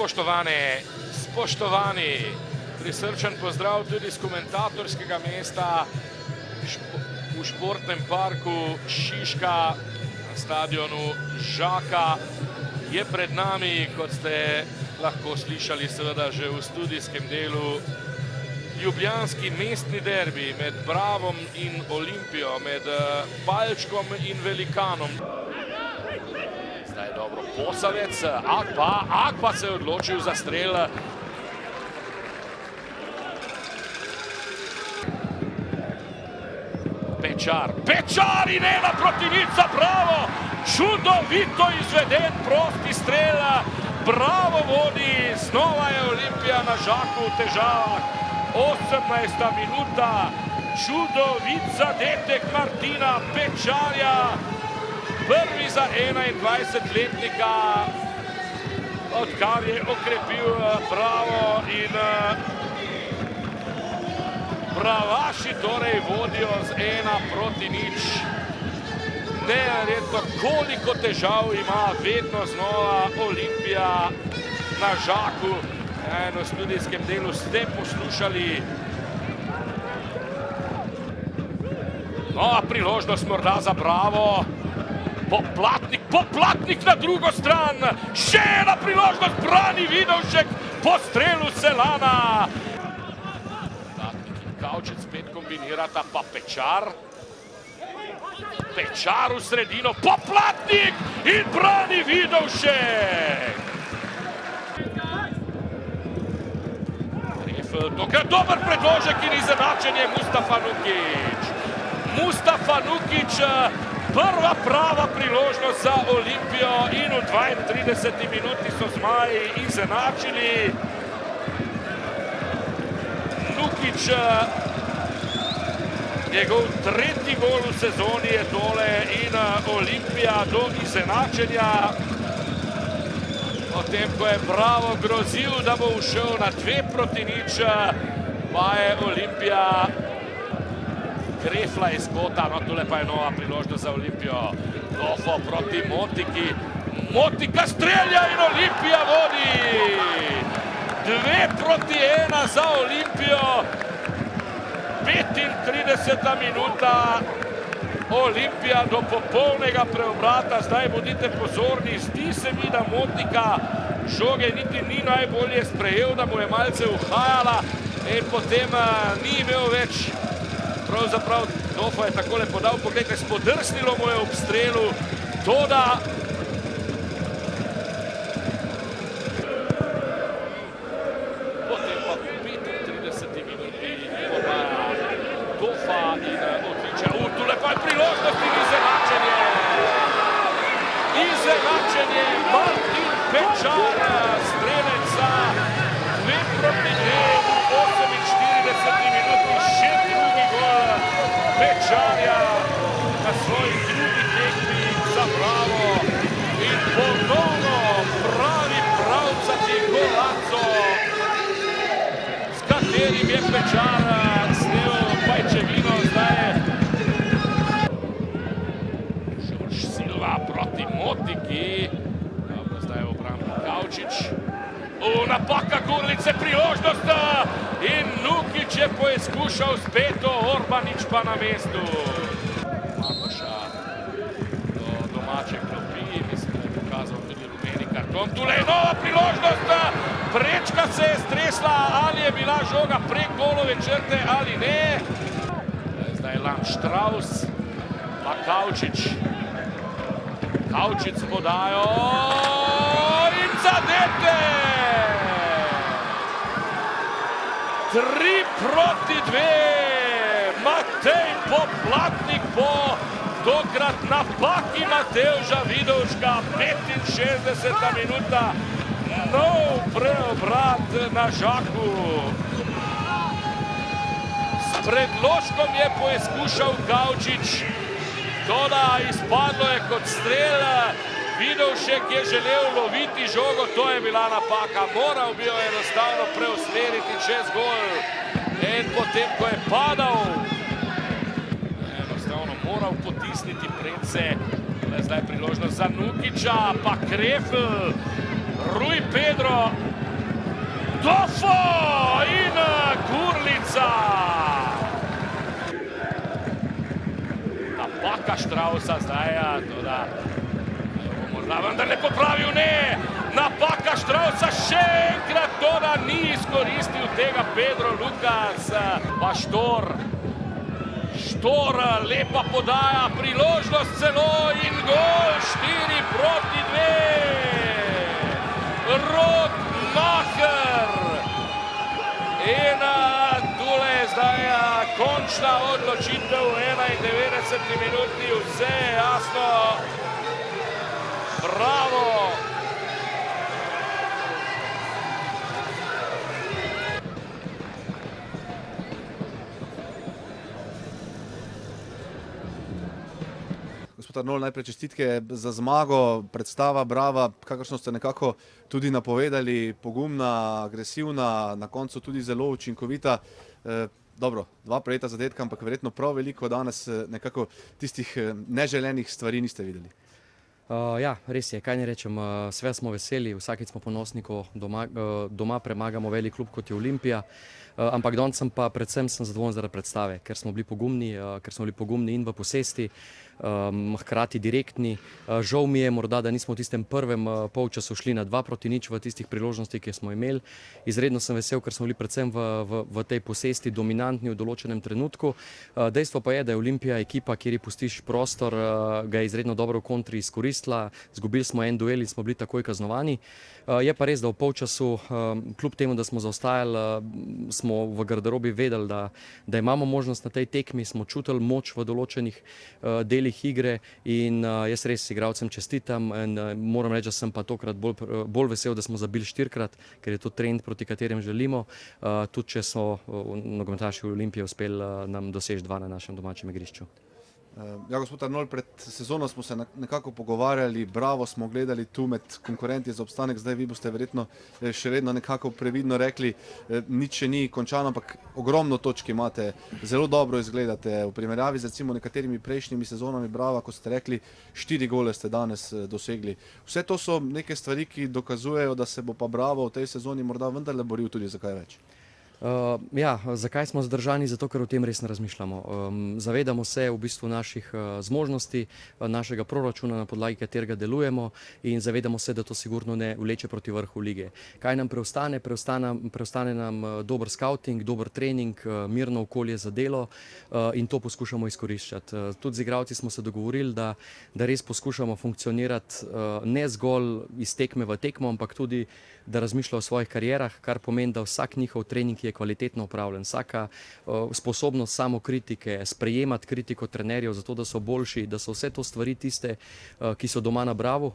Spoštovani, prisrčen pozdrav tudi z komentatorskega mesta v športnem parku Šiška na stadionu Žaka. Je pred nami, kot ste lahko slišali seveda že v studijskem delu, ljubljanski mestni derbi med Bravom in Olimpijo, med Palčkom in Velikanom. Zdaj je dobro Posavec, Agba se je odločil za strel. Pečar in ena proti nič za Bravo. Čudovito izveden prosti strel. Bravo vodi, znova je Olimpija na Žaku v težavah. 18. minuta, čudovit zadetek Martina Pečarja. Prvi za 21-letnika, odkar je okrepil Bravo in Bravaši torej vodijo z 1-0. Neverjetno, koliko težav ima vedno znova Olimpija na Žaku. V studijskem delu ste poslušali. Nova priložnost morda za Bravo. Poplatnik na drugo stran. Še ena priložnost, brani Vidovšek po strelu Selana. Poplatnik in Kavčič spet kombinirata, pa Pečar. Pečar v sredino, Poplatnik in brani Vidovšek. Tokrat dober predložek in izenačenje Mustafa Nukić. Prva prava priložnost za Olimpijo in v 32. minuti so zmaji izenačili. Nukić, njegov tretji gol v sezoni je tole in Olimpija do izenačenja. Potem, ko je Bravo grozil, da bo ušel na 2-0, pa je Olimpija grefla iz kota. No, tule pa je nova priložnost za Olimpijo. Lofo proti Motiki. Motika strelja in Olimpija vodi. 2-1 za Olimpijo. 35. minuta. Olimpija do popolnega preobrata. Zdaj bodite pozorni. Zdi se mi, da Motika žoge niti ni najbolje sprejel, da mu je malce uhajala in potem ni imel več. Pravzaprav Dofo je takole podal, pogledajte, spodrsnilo mu je ob strelu, toda potem pa v 35. minuti podaja Dofa in odličja. Tule pa je priložnost in izenačenje. Martin Pečar, strelec za 2-2 v 48. minuti, še drugi gol Pečarja na svoji drugi tekmi za Bravo in ponovno pravi pravcati golaco, s katerim je Pečar snel pajčevino. Žorž Silva proti Motiki. Dobro, zdaj je v obrambi Kavčič. Napaka Gurlice, priložnost in Nukić je poizkušal spet, Orbanič pa na mestu. Makoša do domače klopi, mislim, da je pokazal tudi rumeni karton. Tule je nova priložnost, prečka se je stresla, ali je bila žoga prek golove črte ali ne. Zdaj je Landstrauss, pa Kavčič. Kavčič podajo in zadete! 3-2. Matej Poplatnik po tokrat napaki Matevža Vidovška. 65. minuta. Nov preobrat na Žaku. S predložkom je poizkušal Kavčič, toda izpadlo je kot strel. Vidovšek je želel loviti žogo, to je bila napaka. Moral bi jo enostavno preusmeriti čez gol. In potem, ko je padal, enostavno moral potisniti predse. Zdaj priložnost za Nukića, pa Krefl, Rui Pedro Bravo in Gurlica. Napaka Štravsa zdaj, toda morda vendar ne popravil, ne. Napaka Štravsa še enkrat, toda ni izkoristil tega Pedro Lukas. Pa Štor, lepa podaja, priložnost celo in gol, 4-2. Rok Maher. In tule je zdaj končna odločitev v 91. minuti, vse je jasno. Bravo. Gospod Arnold, najprej čestitke za zmago, predstava brava, kakršno ste nekako tudi napovedali, pogumna, agresivna, na koncu tudi zelo učinkovita. Dobro, 2 prejeta zadetka, ampak verjetno prav veliko danes nekako tistih neželenih stvari niste videli. Ja, res je, kaj ne rečem, sve smo veseli, vsakeč smo ponosni, ko doma premagamo velik klub kot je Olimpija, ampak danes sem pa predvsem zadovoljen zaradi predstave, ker smo bili pogumni in v posesti, hkrati direktni. Žal mi je morda, da nismo v tistem prvem polčasu šli na 2-0 v tistih priložnostih, ki smo imeli. Izredno sem vesel, ker smo bili predvsem v tej posesti dominantni v določenem trenutku. Dejstvo pa je, da je Olimpija ekipa, kjer pustiš prostor, ga je izredno dobro v kontri izkoristila. Zgubili smo en duel in smo bili takoj kaznovani. Je pa res, da v polčasu, kljub temu, da smo zaostajali, smo v garderobi vedeli, da imamo možnost na tej tekmi, smo čutili moč v določenih delih igre in jaz res igralcem čestitam in moram reči, da sem pa tokrat bolj vesel, da smo zabili 4-krat, ker je to trend, proti katerem želimo, tudi če so nogometaši Olimpije uspeli nam doseči 2 na našem domačem igrišču. Ja, gospod Arnold, pred sezono smo se nekako pogovarjali, bravo smo gledali tu med konkurenti za obstanek, zdaj vi boste verjetno še vedno nekako previdno rekli, nič še ni končano, ampak ogromno točk imate, zelo dobro izgledate, v primerjavi z recimo nekaterimi prejšnjimi sezonami brava, kot ste rekli, 4 gole ste danes dosegli. Vse to so neke stvari, ki dokazujejo, da se bo pa bravo v tej sezoni morda vendarle boril tudi za kaj več. Ja, zakaj smo zdržani? Zato, ker o tem res ne razmišljamo. Zavedamo se v bistvu naših zmožnosti, našega proračuna, na podlagi katerega delujemo in zavedamo se, da to sigurno ne vleče proti vrhu lige. Kaj nam preostane? Preostane nam dober skauting, dober trening, mirno okolje za delo in to poskušamo izkoriščati. Tudi z igralci smo se dogovorili, da res poskušamo funkcionirati ne zgolj iz tekme v tekmo, ampak tudi da razmišljajo o svojih karierah, kar pomeni, da vsak njihov trening je kvalitetno upravljen. Vsaka sposobnost samokritike, sprejemati kritiko trenerjev, zato da so boljši, da so vse to stvari tiste, ki so doma na bravu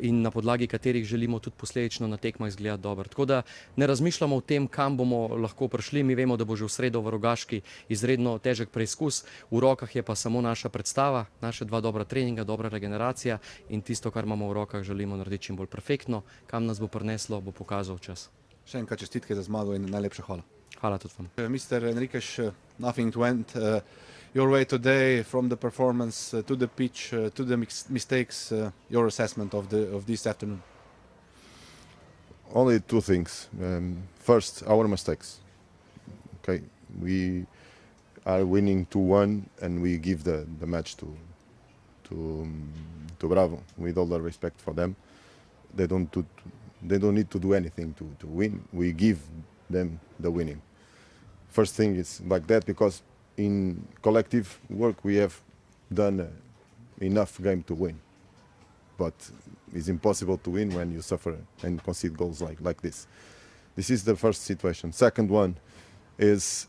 in na podlagi katerih želimo tudi posledično na tekmah izgledati dobro. Tako da ne razmišljamo o tem, kam bomo lahko prišli. Mi vemo, da bo že v sredo v Rogaški izredno težek preizkus, v rokah je pa samo naša predstava, naše 2 dobra treninga, dobra regeneracija in tisto, kar imamo v rokah, želimo narediti čim bolj perfektno. Kam nas bo prineslo, bo pokazal čas. Še enkrat čestitke za zmago in najlepša hvala. Hvala tudi vam. Mr. Enriquez, nothing went your way today, from the performance to the pitch, to the mistakes, your assessment of this afternoon. Only 2 things. First, our mistakes. Okay, we are winning 2-1 and we give the match to Bravo. With all the respect for them, they don't need to do anything to win. We give them the winning. First thing is like that, because in collective work we have done enough game to win. But it's impossible to win when you suffer and concede goals like this. This is the first situation. Second one is,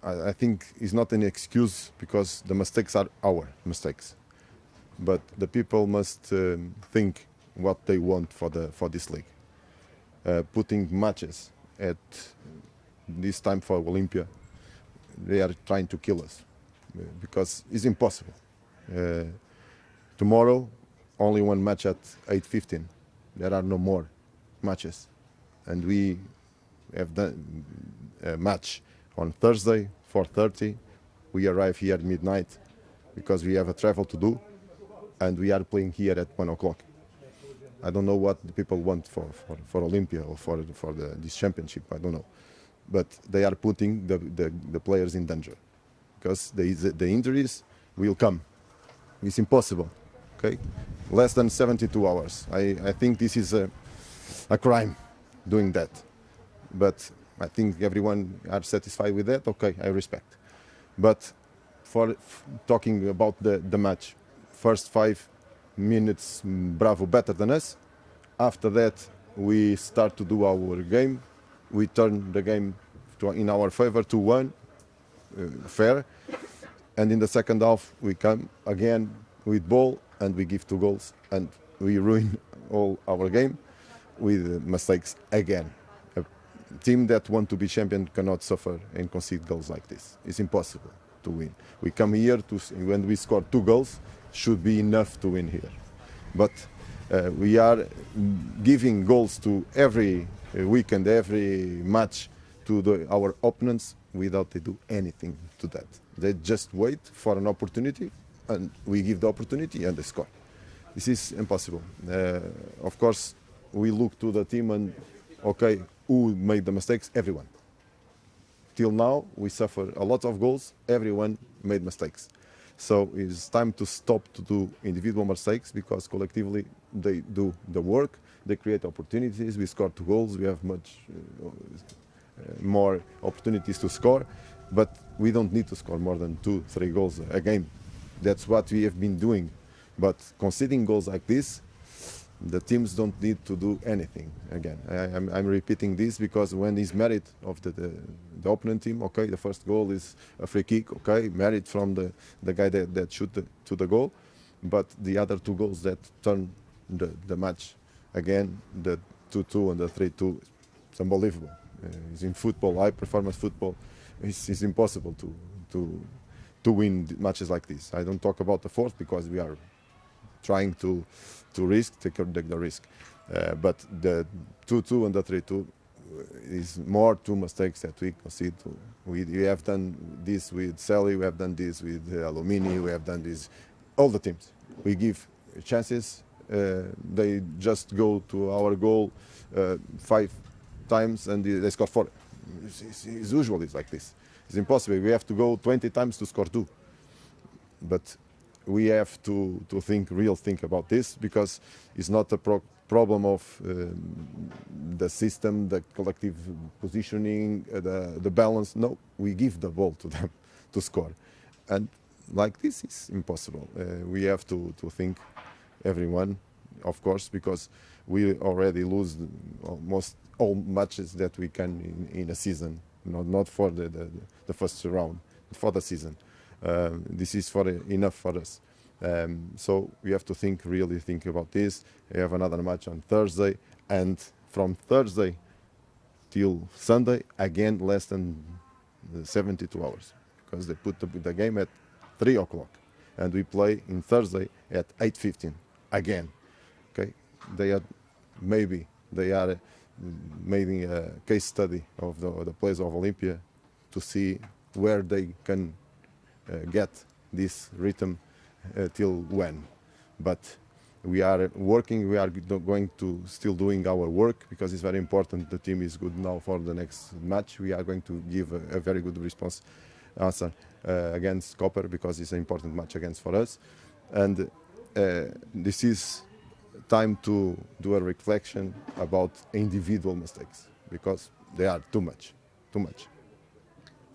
I think, is not an excuse, because the mistakes are our mistakes. But the people must think what they want for this league. Putting matches at this time for Olympia, they are trying to kill us, because it's impossible. Tomorrow, only 1 match at 8:15. There are no more matches, and we have done a match on Thursday 4:30. We arrive here at midnight because we have a travel to do, and we are playing here at 1 o'clock. I don't know what the people want for Olympia or for this championship. I don't know, but they are putting the players in danger because the injuries will come. It's impossible. Okay, less than 72 hours. I think this is a crime doing that, but I think everyone are satisfied with that. Okay, I respect. But for talking about the match, first 5 minutes, Bravo better than us. After that, we start to do our game. We turn the game in our favor 2-1, fair. And in the second half, we come again with ball and we give 2 goals and we ruin all our game with mistakes again. A team that want to be champion cannot suffer and concede goals like this. It's impossible to win. We come here when we score 2 goals, should be enough to win here. But we are giving goals to every weekend, every match to our opponents without they do anything to that. They just wait for an opportunity and we give the opportunity and they score. This is impossible. Of course, we look to the team and, okay, who made the mistakes? Everyone. Till now, we suffer a lot of goals. Everyone made mistakes. So it's time to stop to do individual mistakes because collectively they do the work, they create opportunities, we score 2 goals, we have much more opportunities to score, but we don't need to score more than 2-3 goals a game. That's what we have been doing. But conceding goals like this, the teams don't need to do anything. Again, I'm repeating this because when it's merit of the opponent team, okay, the first goal is a free kick, okay, merit from the guy that shoot to the goal, but the other 2 goals that turn the match again, the 2-2 and the 3-2, it's unbelievable. It's in football, high performance football, it's impossible to win matches like this. I don't talk about the fourth because we are trying to take the risk. But the 2-2 and the 3-2 is more 2 mistakes that we concede. We have done this with Selly, we have done this with Alumini, we have done this, all the teams. We give chances, they just go to our goal 5 times and they score 4. It's usually it's like this. It's impossible. We have to go 20 times to score 2. But we have to think about this because it's not a problem of the system, the collective positioning, the balance. No, we give the ball to them to score. And like this is impossible. We have to think everyone, of course, because we already lose almost all matches that we can in a season, not for the first round, for the season. This is enough for us. So we have to really think about this. We have another match on Thursday, and from Thursday till Sunday, again, less than 72 hours, because they put the game at 3 o'clock, and we play in Thursday at 8:15 again. Okay, they are making a case study of the players of Olympia to see where they can get this rhythm till when. But we are working, we are going to still doing our work because it's very important. The team is good now for the next match. We are going to give a very good response answer against Copper because it's an important match against for us. And this is time to do a reflection about individual mistakes because they are too much.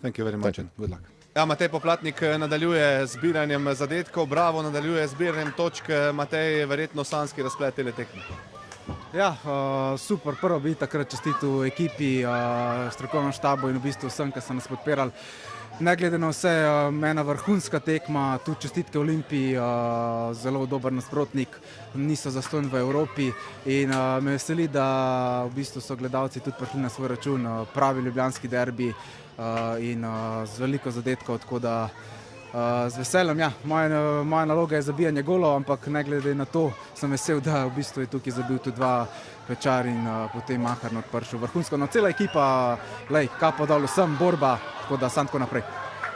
Thank you very much and good luck. Ja, Matej Poplatnik nadaljuje z zbiranjem zadetkov, Bravo nadaljuje z zbiranjem točk. Matej, verjetno sanjski razplet tele tekme. Ja, super. Prvo bi takrat čestitil ekipi, strokovnem štabu in v bistvu vsem, ki so nas podpirali. Ne glede na vse, ena vrhunska tekma, tudi čestitke Olimpiji, zelo dober nasprotnik, niso zastonj v Evropi in me veseli, da v bistvu so gledalci tudi prišli na svoj račun, pravi ljubljanski derbi in z veliko zadetkov, tako da z veseljem, ja, moja naloga je zabijanje golov, ampak ne glede na to sem vesel, da v bistvu je tukaj zabil tudi 2 Pečar in potem Maharn odpršil vrhunsko. No, cela ekipa, kapo dol vsem, borba, tako da sam tako naprej.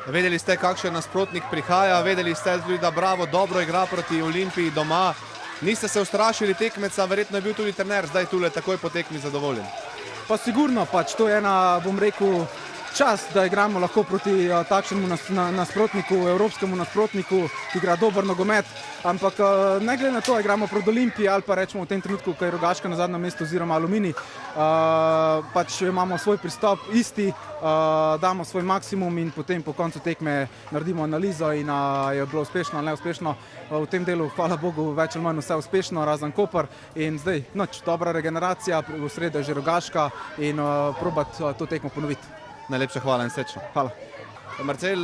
Vedeli ste, kakšen nasprotnik prihaja, vedeli ste tudi, da Bravo dobro igra proti Olimpiji doma. Niste se ustrašili tekmeca, verjetno je bil tudi trener zdaj tule takoj po tekmi zadovoljen. Pa sigurno, pač to je ena, bom rekel, čast, da igramo lahko proti takšnemu nasprotniku, evropskemu nasprotniku, ki igra dober nogomet, ampak ne glede na to, igramo proti Olimpiji ali pa rečemo v tem trenutku, ko je Rogaška na zadnjem mestu oziroma Aluminij, pač imamo svoj pristop isti, damo svoj maksimum in potem po koncu tekme naredimo analizo in je bilo uspešno ali neuspešno. V tem delu, hvala Bogu, več ali manj vse uspešno, razen Koper in zdaj noč, dobra regeneracija, v sredo je že Rogaška in probati to tekmo ponoviti. Najlepša hvala in srečno. Hvala. Marcel,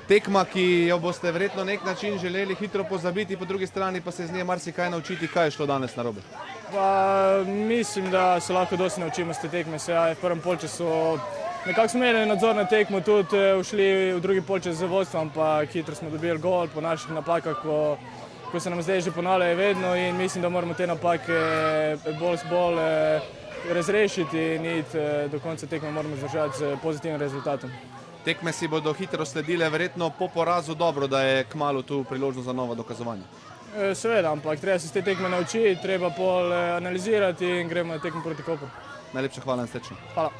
tekma, ki jo boste verjetno nek način želeli hitro pozabiti, po drugi strani pa se z nje marsikaj naučiti. Kaj je šlo danes narobe? Pa mislim, da se lahko dosti naučimo s te tekme. V prvem polčasu nekako smo imeli nadzor na tekmo, tudi ušli v drugi polčas z vodstvom, ampak hitro smo dobili gol po naših napakah, ko se nam zdaj že ponavljajo vedno in mislim, da moramo te napake bolj razrešiti in iti do konca tekme moramo zdržati z pozitivnim rezultatom. Tekme si bodo hitro sledile, verjetno po porazu dobro, da je kmalu tu priložnost za novo dokazovanje. Seveda, ampak treba se z te tekme naučiti, treba pol analizirati in gremo na tekmo proti Kopru. Najlepša hvala in srečno. Hvala.